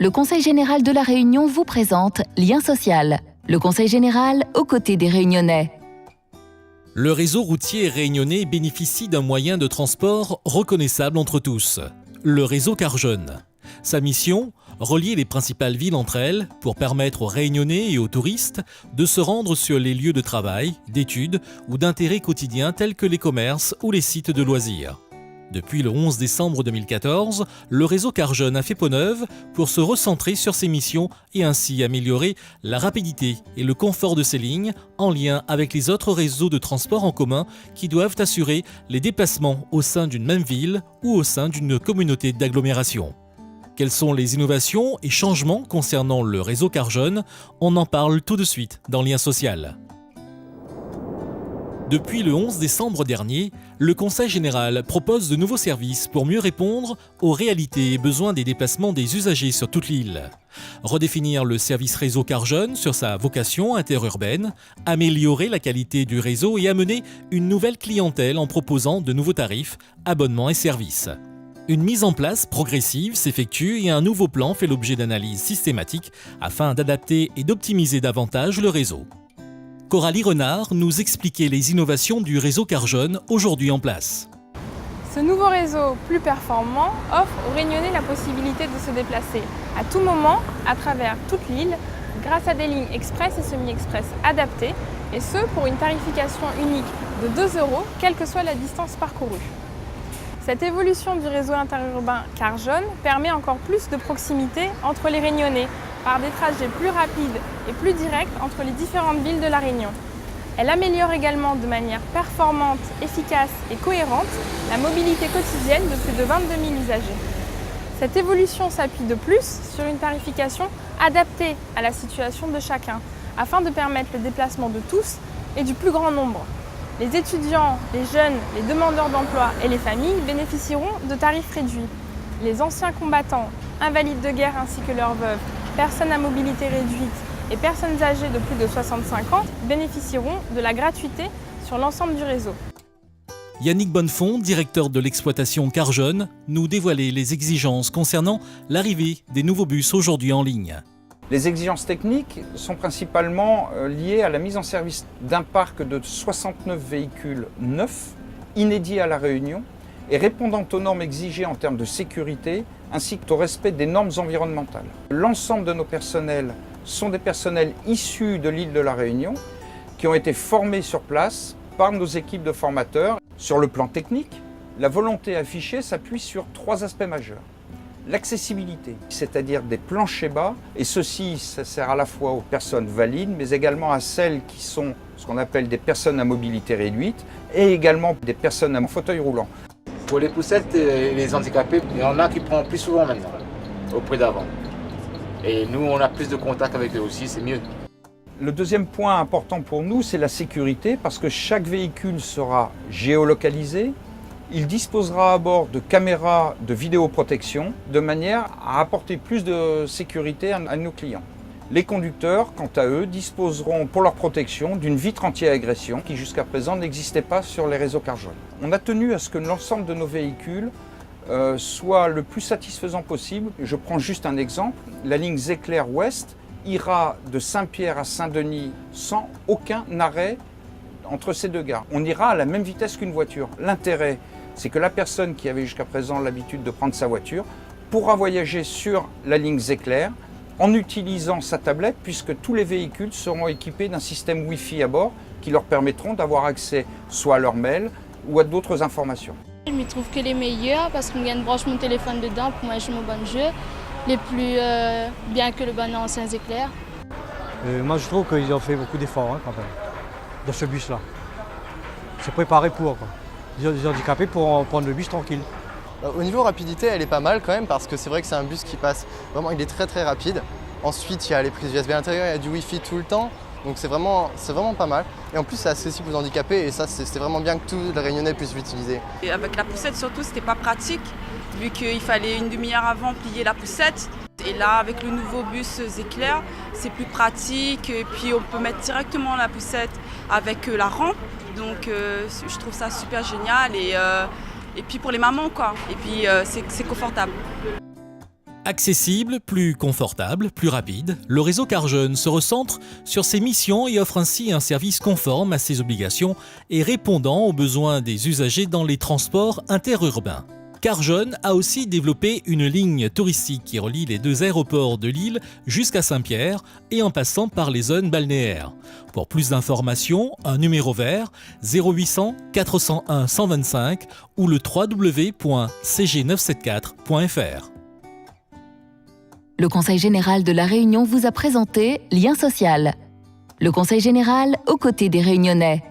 Le Conseil général de La Réunion vous présente Lien social. Le Conseil général aux côtés des Réunionnais. Le réseau routier réunionnais bénéficie d'un moyen de transport reconnaissable entre tous, le réseau Car Jeune. Sa mission, relier les principales villes entre elles pour permettre aux Réunionnais et aux touristes de se rendre sur les lieux de travail, d'études ou d'intérêt quotidien tels que les commerces ou les sites de loisirs. Depuis le 11 décembre 2014, le réseau Car Jeune a fait peau neuve pour se recentrer sur ses missions et ainsi améliorer la rapidité et le confort de ses lignes en lien avec les autres réseaux de transport en commun qui doivent assurer les déplacements au sein d'une même ville ou au sein d'une communauté d'agglomération. Quelles sont les innovations et changements concernant le réseau Car Jeune? On en parle tout de suite dans Lien social. Depuis le 11 décembre dernier, le Conseil général propose de nouveaux services pour mieux répondre aux réalités et besoins des déplacements des usagers sur toute l'île. Redéfinir le service réseau Car Jeune sur sa vocation interurbaine, améliorer la qualité du réseau et amener une nouvelle clientèle en proposant de nouveaux tarifs, abonnements et services. Une mise en place progressive s'effectue et un nouveau plan fait l'objet d'analyses systématiques afin d'adapter et d'optimiser davantage le réseau. Coralie Renard nous expliquait les innovations du réseau Car Jeune aujourd'hui en place. Ce nouveau réseau plus performant offre aux Réunionnais la possibilité de se déplacer à tout moment à travers toute l'île grâce à des lignes express et semi-express adaptées et ce pour une tarification unique de 2 €, quelle que soit la distance parcourue. Cette évolution du réseau interurbain Car Jeune permet encore plus de proximité entre les Réunionnais par des trajets plus rapides et plus directs entre les différentes villes de La Réunion. Elle améliore également de manière performante, efficace et cohérente la mobilité quotidienne de plus de 22 000 usagers. Cette évolution s'appuie de plus sur une tarification adaptée à la situation de chacun, afin de permettre le déplacement de tous et du plus grand nombre. Les étudiants, les jeunes, les demandeurs d'emploi et les familles bénéficieront de tarifs réduits. Les anciens combattants, invalides de guerre ainsi que leurs veuves, personnes à mobilité réduite et personnes âgées de plus de 65 ans bénéficieront de la gratuité sur l'ensemble du réseau. Yannick Bonnefond, directeur de l'exploitation Car Jeune, nous dévoilait les exigences concernant l'arrivée des nouveaux bus aujourd'hui en ligne. Les exigences techniques sont principalement liées à la mise en service d'un parc de 69 véhicules neufs, inédits à La Réunion, et répondant aux normes exigées en termes de sécurité, ainsi qu'au respect des normes environnementales. L'ensemble de nos personnels sont des personnels issus de l'île de La Réunion, qui ont été formés sur place par nos équipes de formateurs. Sur le plan technique, la volonté affichée s'appuie sur 3 aspects majeurs. L'accessibilité, c'est-à-dire des planchers bas, et ceci, ça sert à la fois aux personnes valides, mais également à celles qui sont ce qu'on appelle des personnes à mobilité réduite, et également des personnes à fauteuil roulant. Pour les poussettes et les handicapés, il y en a qui prennent plus souvent maintenant, auprès d'avant. Et nous, on a plus de contact avec eux aussi, c'est mieux. Le deuxième point important pour nous, c'est la sécurité, parce que chaque véhicule sera géolocalisé. Il disposera à bord de caméras de vidéoprotection, de manière à apporter plus de sécurité à nos clients. Les conducteurs, quant à eux, disposeront pour leur protection d'une vitre anti-agression qui jusqu'à présent n'existait pas sur les réseaux Car Jeune. On a tenu à ce que l'ensemble de nos véhicules soit le plus satisfaisant possible. Je prends juste un exemple. La ligne Zéclair Ouest ira de Saint-Pierre à Saint-Denis sans aucun arrêt entre ces deux gares. On ira à la même vitesse qu'une voiture. L'intérêt, c'est que la personne qui avait jusqu'à présent l'habitude de prendre sa voiture pourra voyager sur la ligne Zéclair en utilisant sa tablette, puisque tous les véhicules seront équipés d'un système Wi-Fi à bord qui leur permettront d'avoir accès soit à leur mail ou à d'autres informations. Je me trouve que les meilleurs parce qu'on vient de brancher mon téléphone dedans pour moi jouer mon bon jeu, les plus bien que le bon ancien Zéclair. Moi je trouve qu'ils ont fait beaucoup d'efforts quand même, dans ce bus-là. C'est préparé pour, quoi. Les handicapés pourront prendre le bus tranquille. Au niveau rapidité, elle est pas mal quand même parce que c'est vrai que c'est un bus qui passe, vraiment il est très rapide. Ensuite il y a les prises USB à l'intérieur, il y a du Wi-Fi tout le temps, donc c'est vraiment pas mal. Et en plus c'est accessible aux handicapés et ça c'est vraiment bien que tous les Réunionnais puissent l'utiliser. Et avec la poussette surtout c'était pas pratique vu qu'il fallait une demi-heure avant plier la poussette. Et là avec le nouveau bus Zéclair c'est plus pratique et puis on peut mettre directement la poussette avec la rampe. Donc je trouve ça super génial et puis pour les mamans quoi. Et puis c'est confortable. Accessible, plus confortable, plus rapide, le réseau Carjeune se recentre sur ses missions et offre ainsi un service conforme à ses obligations et répondant aux besoins des usagers dans les transports interurbains. Carjeune a aussi développé une ligne touristique qui relie les 2 aéroports de Lille jusqu'à Saint-Pierre et en passant par les zones balnéaires. Pour plus d'informations, un numéro vert 0800 401 125 ou le www.cg974.fr. Le Conseil général de La Réunion vous a présenté Lien social. Le Conseil général aux côtés des Réunionnais.